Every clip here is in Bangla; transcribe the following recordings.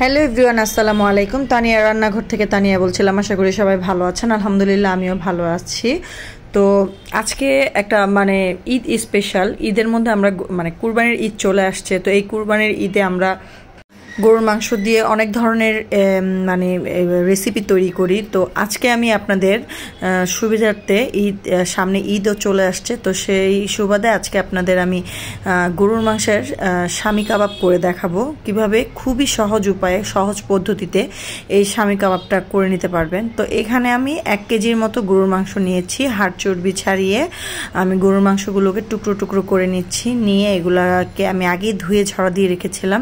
হ্যালো এভরিওয়ান, আসসালামু আলাইকুম। তানিয়া রান্নাঘর থেকে তানিয়া বলছিলাম। আশা করি সবাই ভালো আছেন। আলহামদুলিল্লাহ আমিও ভালো আছি। তো আজকে একটা ঈদ স্পেশাল, ঈদের মধ্যে আমরা কুরবানির ঈদ চলে আসছে। তো এই কুরবানির ঈদে আমরা গরুর মাংস দিয়ে অনেক ধরনের রেসিপি তৈরি করি। তো আজকে আমি আপনাদের সুবিধার্থে সামনে ঈদও চলে আসছে, তো সেই সুবাদে আজকে আপনাদের আমি গরুর মাংসের স্বামী কাবাব করে দেখাবো কিভাবে খুবই সহজ উপায়ে, সহজ পদ্ধতিতে এই স্বামী কাবাবটা করে নিতে পারবেন। তো এখানে আমি 1 কেজির মতো গরুর মাংস নিয়েছি। হাড় চর্বি ছাড়িয়ে আমি গরুর মাংসগুলোকে টুকরো টুকরো করে নিচ্ছি। নিয়ে এগুলাকে আমি আগেই ধুয়ে ঝরা দিয়ে রেখেছিলাম।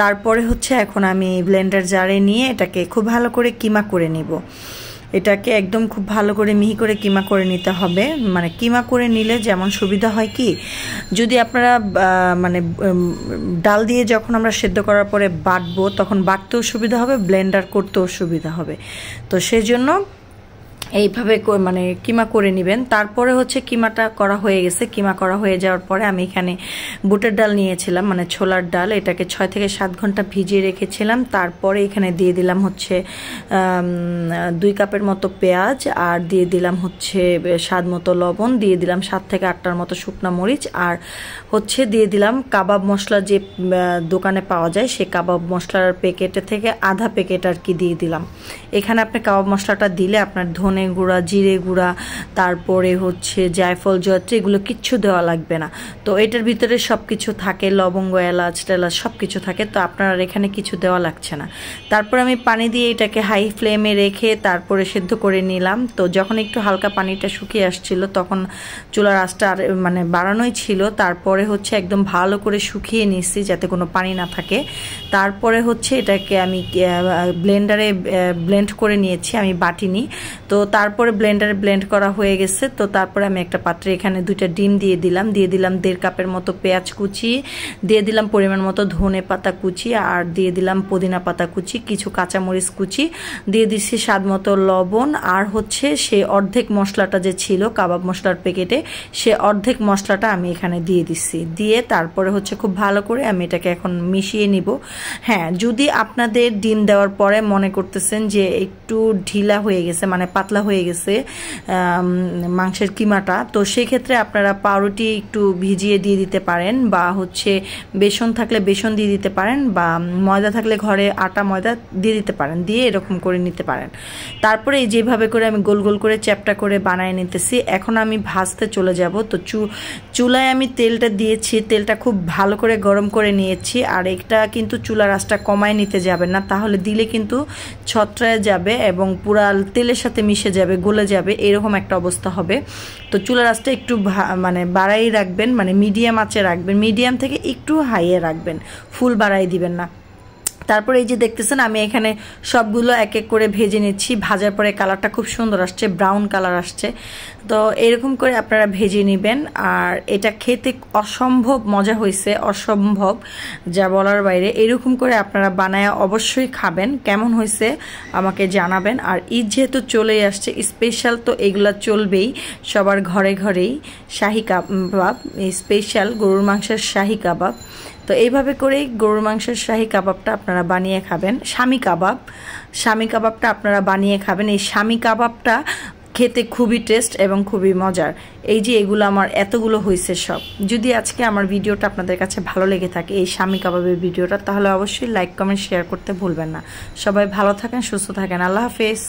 তারপরে এখন আমি ব্লেন্ডার জারে নিয়ে এটাকে খুব ভালো করে কিমা করে নিব। এটাকে একদম খুব ভালো করে মিহি করে কিমা করে নিতে হবে। কিমা করে নিলে যেমন সুবিধা হয় কি, যদি আপনারা ডাল দিয়ে যখন আমরা সেদ্ধ করার পরে বাটবো তখন বাটতেও সুবিধা হবে, ব্লেন্ডার করতেও সুবিধা হবে। তো সেজন্য এইভাবে কিমা করে নেবেন। তারপরে কিমাটা করা হয়ে গেছে। কিমা করা হয়ে যাওয়ার পরে আমি এখানে বুটের ডাল নিয়েছিলাম, ছোলার ডাল। এটাকে 6 থেকে 7 ঘন্টা ভিজিয়ে রেখেছিলাম। তারপরে এখানে দিয়ে দিলাম 2 কাপের মতো পেঁয়াজ, আর দিয়ে দিলাম স্বাদ মতো লবণ, দিয়ে দিলাম 7 থেকে 8টার মতো শুকনা মরিচ, আর দিয়ে দিলাম কাবাব মশলা, যে দোকানে পাওয়া যায় সেই কাবাব মশলার প্যাকেটে থেকে আধা প্যাকেট আর কি দিয়ে দিলাম। এখানে আপনি কাবাব মশলাটা দিলে আপনার ধনে গুঁড়া, জিরে গুঁড়া, তারপরে জায়ফল, জয়ত্রী, এগুলো কিচ্ছু দেওয়া লাগবে না। তো এটার ভিতরে সবকিছু থাকে, লবঙ্গ, এলাচ টেলাচ সবকিছু থাকে। তো আপনার এখানে কিছু দেওয়া লাগছে না। তারপর আমি পানি দিয়ে এটাকে হাই ফ্লেমে রেখে তারপরে সেদ্ধ করে নিলাম। তো যখন একটু হালকা পানিটা শুকিয়ে আসছিল তখন চুলার আঁচটা বাড়ানোই ছিল। তারপরে একদম ভালো করে শুকিয়ে নিচ্ছি যাতে কোনো পানি না থাকে। তারপরে এটাকে আমি ব্লেন্ডারে ব্লেন্ড করে নিয়েছি, আমি বাটিনি। তো তারপরে ব্লেন্ডারে ব্লেন্ড করা হয়ে গেছে। তো তারপরে আমি একটা পাত্রে এখানে 2টা ডিম দিয়ে দিলাম। 1.5 কাপের মতো পেঁয়াজ কুচি, দিয়ে দিলাম পরিমাণ মতো ধনে পাতা কুচি, আর দিয়ে দিলাম পুদিনা পাতা কুচি, কিছু কাঁচামরিচ কুচি, দিয়ে দিচ্ছি স্বাদ মতো লবণ, আর সে অর্ধেক মশলাটা যে ছিল কাবাব মশলার প্যাকেটে, সে অর্ধেক মশলাটা আমি এখানে দিয়ে দিচ্ছি। দিয়ে তারপরে খুব ভালো করে আমি এটাকে এখন মিশিয়ে নিব। হ্যাঁ, যদি আপনাদের ডিম দেওয়ার পরে মনে করতেছেন যে একটু ঢিলা হয়ে গেছে, পাতলা হয়ে গেছে মাংসের কিমাটা, তো সেই ক্ষেত্রে আপনারা পাউরুটি একটু ভিজিয়ে দিয়ে দিতে পারেন, বা বেসন থাকলে বেসন দিয়ে দিতে পারেন, বা ময়দা থাকলে ঘরে আটা ময়দা দিয়ে দিতে পারেন, দিয়ে এরকম করে নিতে পারেন। তারপরে যেভাবে করে আমি গোল গোল করে চ্যাপটা করে বানায় নিতেছি। এখন আমি ভাজতে চলে যাব। তো চুলায় আমি তেলটা দিয়েছি, তেলটা খুব ভালো করে গরম করে নিয়েছি। আর এটা কিন্তু চুলার আঁচটা কমায় নিতে যাবেন না, তাহলে দিলে কিন্তু ছত্রায় যাবে এবং পুরা তেলের সাথে মিশে যাবে, গলে যাবে, এরকম একটা অবস্থা হবে। তো চুলার আঁচটা একটু বাড়াই রাখবেন, মিডিয়াম আঁচে রাখবেন, মিডিয়াম থেকে একটু হাইয়ে রাখবেন, ফুল বাড়াই দিবেন না। তারপরে এই যে দেখতেছেন আমি এখানে সবগুলো এক এক করে ভেজে নিচ্ছি। ভাজার পরে কালারটা খুব সুন্দর আসছে, ব্রাউন কালার আসছে। তো এরকম করে আপনারা ভেজে নেবেন। আর এটা খেতে অসম্ভব মজা হয়েছে, অসম্ভব, যা বলার বাইরে। এরকম করে আপনারা বানায় অবশ্যই খাবেন, কেমন হয়েছে আমাকে জানাবেন। আর ঈদ যেহেতু চলেই আসছে স্পেশাল, তো এগুলা চলবেই সবার ঘরে ঘরেই। শাহী কাবাব, স্পেশাল গরুর মাংসের শাহী কাবাব। তো এইভাবে করেই গরুর মাংসের শাহী কাবাবটা আপনারা বানিয়ে খাবেন। স্বামী কাবাবটা আপনারা বানিয়ে খাবেন। এই স্বামী কাবাবটা খেতে খুবই টেস্ট এবং খুবই মজার। এই যে এগুলো আমার এতগুলো হয়েছে সব। যদি আজকে আমার ভিডিওটা আপনাদের কাছে ভালো লেগে থাকে, এই স্বামী কাবাবের ভিডিওটা, তাহলে অবশ্যই লাইক কমেন্ট শেয়ার করতে ভুলবেন না। সবাই ভালো থাকেন, সুস্থ থাকেন। আল্লাহ হাফেজ।